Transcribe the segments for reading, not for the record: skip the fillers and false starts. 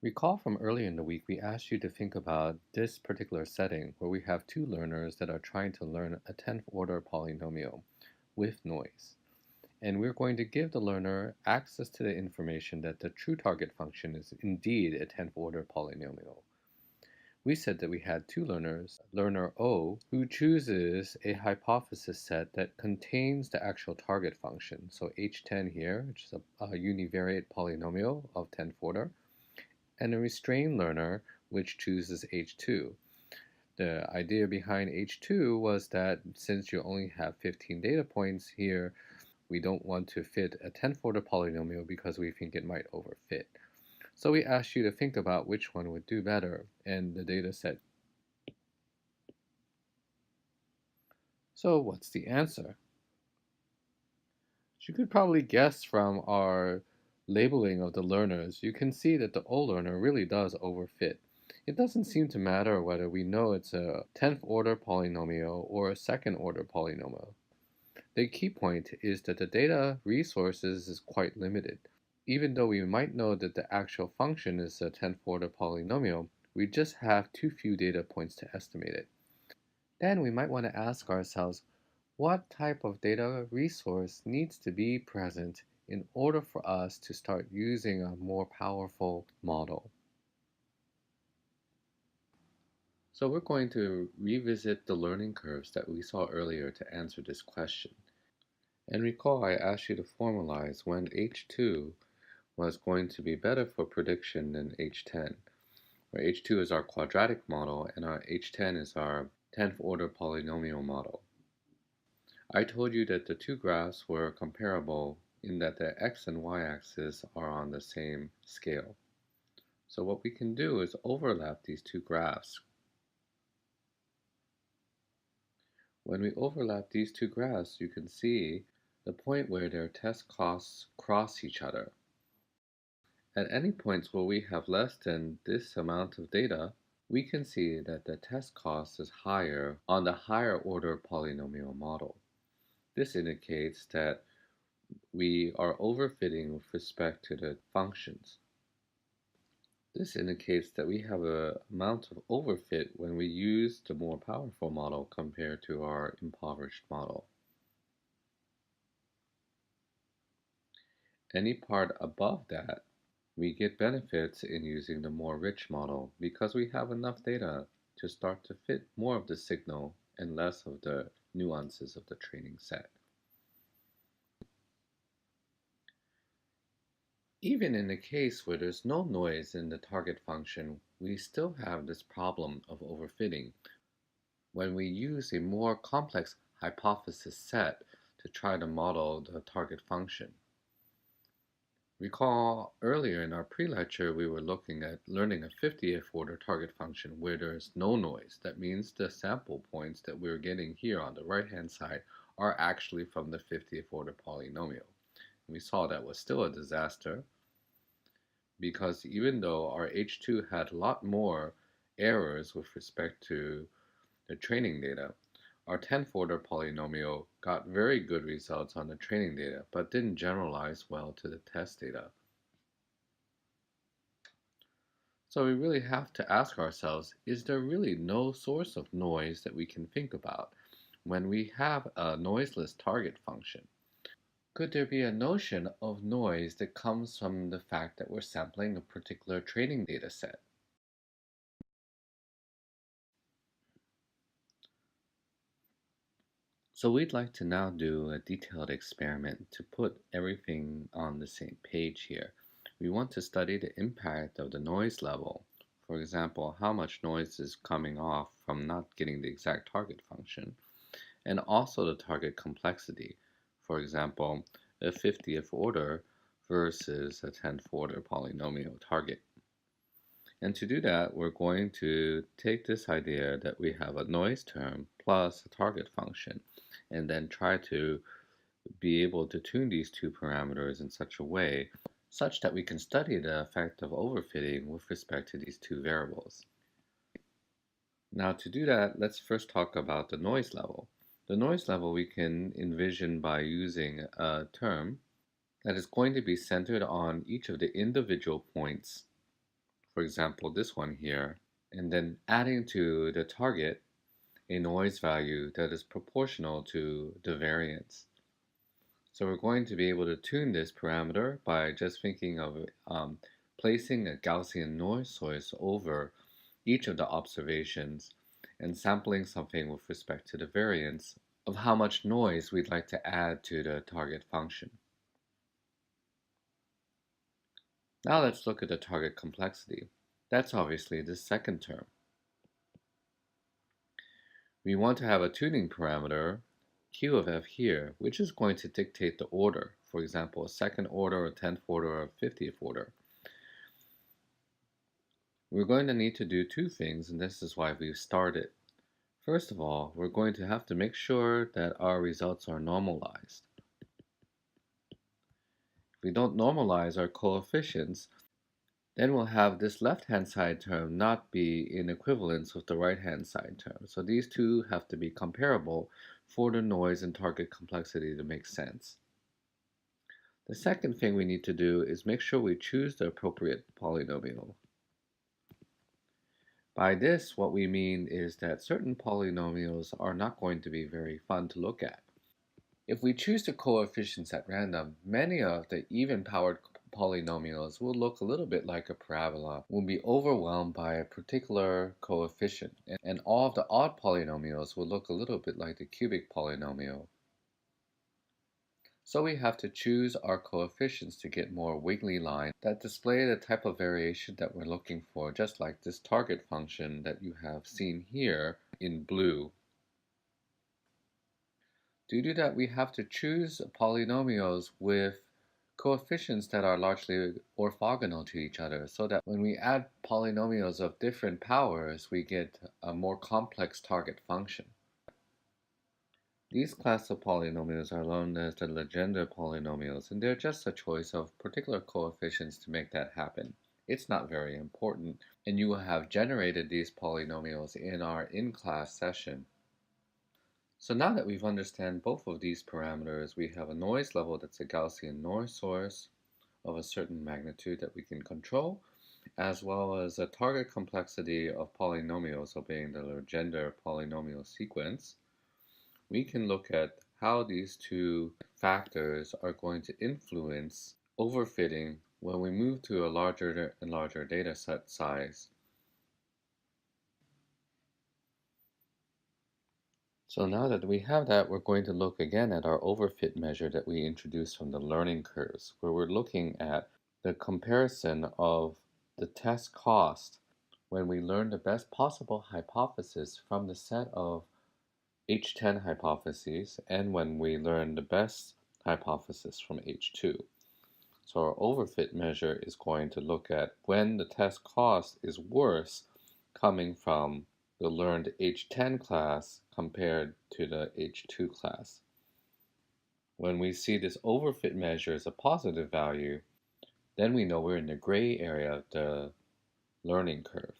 Recall from earlier in the week, we asked you to think about this particular setting where we have two learners that are trying to learn a 10th order polynomial with noise. And we're going to give the learner access to the information that the true target function is indeed a 10th order polynomial. We said that we had two learners, learner O, who chooses a hypothesis set that contains the actual target function. So H10 here, which is a univariate polynomial of 10th order, and a restrained learner which chooses H2. The idea behind H2 was that since you only have 15 data points here, we don't want to fit a 10th order polynomial because we think it might overfit. So we asked you to think about which one would do better, and the data set. So what's the answer? As you could probably guess from our labeling of the learners, you can see that the O learner really does overfit. It doesn't seem to matter whether we know it's a 10th order polynomial or a second order polynomial. The key point is that the data resources is quite limited. Even though we might know that the actual function is a 10th order polynomial, we just have too few data points to estimate it. Then we might want to ask ourselves, what type of data resource needs to be present in order for us to start using a more powerful model? So we're going to revisit the learning curves that we saw earlier to answer this question. And recall I asked you to formalize when H2 was going to be better for prediction than H10, where H2 is our quadratic model and our H10 is our 10th order polynomial model. I told you that the two graphs were comparable in that the x and y axis are on the same scale. So what we can do is overlap these two graphs. When we overlap these two graphs, you can see the point where their test costs cross each other. At any points where we have less than this amount of data, we can see that the test cost is higher on the higher order polynomial model. This indicates that we are overfitting with respect to the functions. This indicates that we have an amount of overfit when we use the more powerful model compared to our impoverished model. Any part above that, we get benefits in using the more rich model because we have enough data to start to fit more of the signal and less of the nuances of the training set. Even in the case where there's no noise in the target function, we still have this problem of overfitting when we use a more complex hypothesis set to try to model the target function. Recall earlier in our pre-lecture we were looking at learning a 50th order target function where there's no noise. That means the sample points that we're getting here on the right hand side are actually from the 50th order polynomial. We saw that was still a disaster because even though our H2 had a lot more errors with respect to the training data, our 10th order polynomial got very good results on the training data, but didn't generalize well to the test data. So we really have to ask ourselves, is there really no source of noise that we can think about when we have a noiseless target function? Could there be a notion of noise that comes from the fact that we're sampling a particular training data set? So we'd like to now do a detailed experiment to put everything on the same page here. We want to study the impact of the noise level. For example, how much noise is coming off from not getting the exact target function, and also the target complexity. For example, a 50th order versus a 10th order polynomial target. And to do that, we're going to take this idea that we have a noise term plus a target function, and then try to be able to tune these two parameters in such a way such that we can study the effect of overfitting with respect to these two variables. Now to do that, let's first talk about the noise level. The noise level we can envision by using a term that is going to be centered on each of the individual points for example this one here, and then adding to the target a noise value that is proportional to the variance. So we're going to be able to tune this parameter by just thinking of placing a Gaussian noise source over each of the observations and sampling something with respect to the variance of how much noise we'd like to add to the target function. Now let's look at the target complexity. That's obviously the second term. We want to have a tuning parameter, Q of f here, which is going to dictate the order. For example, a second order, a 10th order, or a 50th order. We're going to need to do two things, and this is why we've started. First of all, we're going to have to make sure that our results are normalized. If we don't normalize our coefficients, then we'll have this left-hand side term not be in equivalence with the right-hand side term. So these two have to be comparable for the noise and target complexity to make sense. The second thing we need to do is make sure we choose the appropriate polynomial. By this, what we mean is that certain polynomials are not going to be very fun to look at. If we choose the coefficients at random, many of the even-powered polynomials will look a little bit like a parabola, will be overwhelmed by a particular coefficient, and all of the odd polynomials will look a little bit like the cubic polynomial. So we have to choose our coefficients to get more wiggly lines that display the type of variation that we're looking for, just like this target function that you have seen here in blue. Due to that, we have to choose polynomials with coefficients that are largely orthogonal to each other, so that when we add polynomials of different powers, we get a more complex target function. These class of polynomials are known as the Legendre polynomials, and they're just a choice of particular coefficients to make that happen. It's not very important, and you will have generated these polynomials in our in-class session. So now that we've understood both of these parameters, we have a noise level that's a Gaussian noise source of a certain magnitude that we can control, as well as a target complexity of polynomials obeying the Legendre polynomial sequence. We can look at how these two factors are going to influence overfitting when we move to a larger and larger data set size. So now that we have that, we're going to look again at our overfit measure that we introduced from the learning curves, where we're looking at the comparison of the test cost when we learn the best possible hypothesis from the set of H10 hypotheses and when we learn the best hypothesis from H2. So our overfit measure is going to look at when the test cost is worse coming from the learned H10 class compared to the H2 class. When we see this overfit measure as a positive value, then we know we're in the gray area of the learning curve.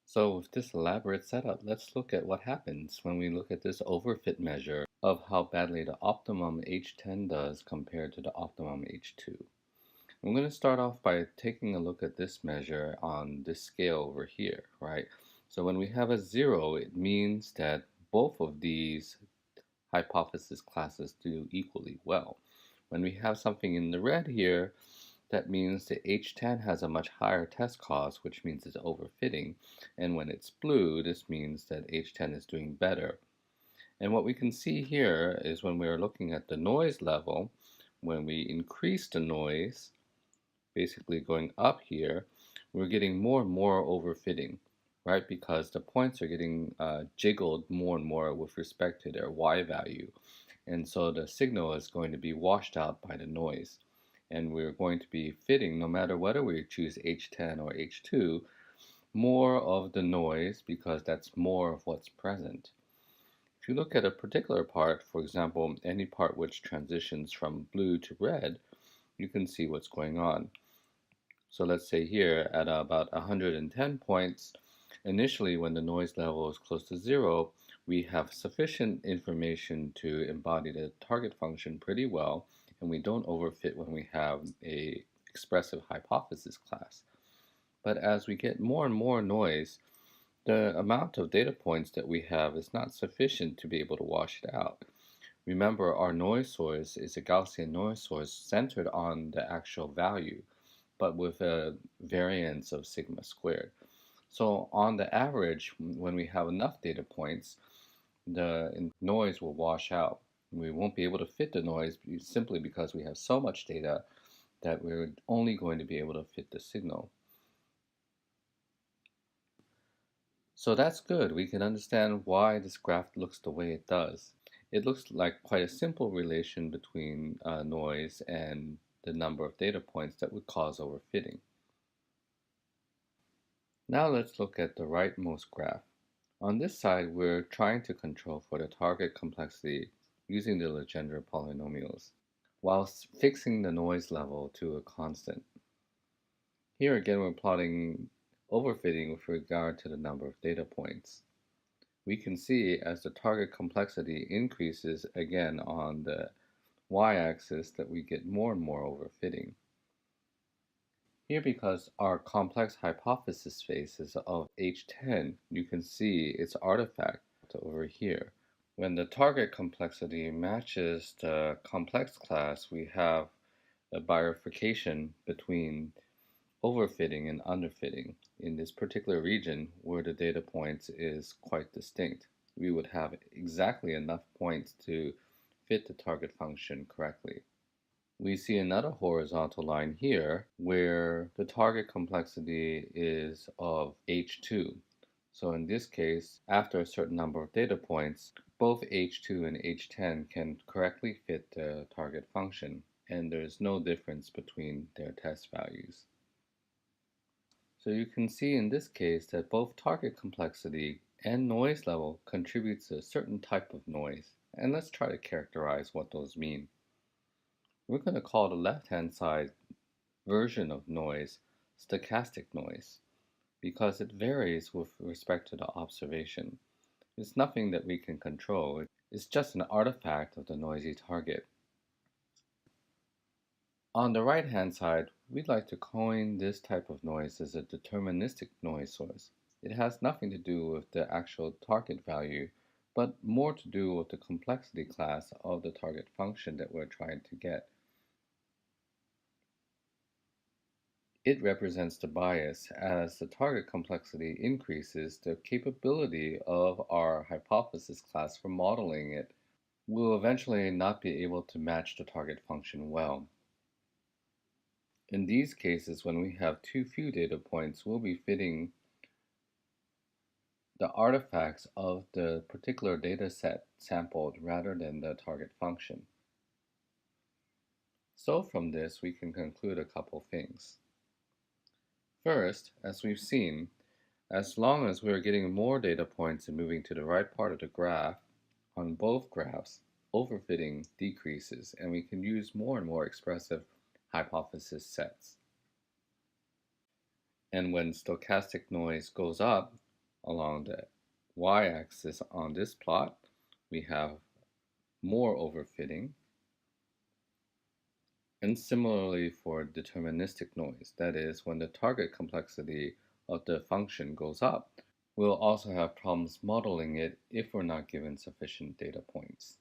So with this elaborate setup, let's look at what happens when we look at this overfit measure of how badly the optimum H10 does compared to the optimum H2. I'm going to start off by taking a look at this measure on this scale over here, right? So when we have a 0, it means that both of these hypothesis classes do equally well. When we have something in the red here, that means the H10 has a much higher test cost, which means it's overfitting. And when it's blue, this means that H10 is doing better. And what we can see here is when we're looking at the noise level, when we increase the noise, basically going up here, we're getting more and more overfitting, right? Because the points are getting jiggled more and more with respect to their Y value. And so the signal is going to be washed out by the noise. And we're going to be fitting, no matter whether we choose H10 or H2, more of the noise because that's more of what's present. If you look at a particular part, for example, any part which transitions from blue to red, you can see what's going on. So let's say here at about 110 points, initially when the noise level is close to 0, we have sufficient information to embody the target function pretty well, and we don't overfit when we have a expressive hypothesis class. But as we get more and more noise, the amount of data points that we have is not sufficient to be able to wash it out. Remember, our noise source is a Gaussian noise source centered on the actual value, but with a variance of sigma squared. So on the average, when we have enough data points, the noise will wash out. We won't be able to fit the noise simply because we have so much data that we're only going to be able to fit the signal. So that's good. We can understand why this graph looks the way it does. It looks like quite a simple relation between noise and the number of data points that would cause overfitting. Now let's look at the rightmost graph. On this side, we're trying to control for the target complexity using the Legendre polynomials, whilst fixing the noise level to a constant. Here again, we're plotting overfitting with regard to the number of data points. We can see as the target complexity increases again on the y-axis that we get more and more overfitting. Here, because our complex hypothesis space is of H10, you can see its artifact over here. When the target complexity matches the complex class, we have a bifurcation between overfitting and underfitting. In this particular region, where the data points is quite distinct, we would have exactly enough points to fit the target function correctly. We see another horizontal line here where the target complexity is of H2. So in this case, after a certain number of data points, both H2 and H10 can correctly fit the target function, and there's no difference between their test values. So you can see in this case that both target complexity and noise level contributes to a certain type of noise. And let's try to characterize what those mean. We're going to call the left-hand side version of noise stochastic noise because it varies with respect to the observation. It's nothing that we can control. It's just an artifact of the noisy target. On the right-hand side, we'd like to coin this type of noise as a deterministic noise source. It has nothing to do with the actual target value, but more to do with the complexity class of the target function that we're trying to get. It represents the bias. As the target complexity increases, the capability of our hypothesis class for modeling it will eventually not be able to match the target function well. In these cases, when we have too few data points, we'll be fitting the artifacts of the particular data set sampled rather than the target function. So from this, we can conclude a couple things. First, as we've seen, as long as we're getting more data points and moving to the right part of the graph, on both graphs, overfitting decreases and we can use more and more expressive hypothesis sets. And when stochastic noise goes up along the y-axis on this plot, we have more overfitting. And similarly for deterministic noise, that is, when the target complexity of the function goes up, we'll also have problems modeling it if we're not given sufficient data points.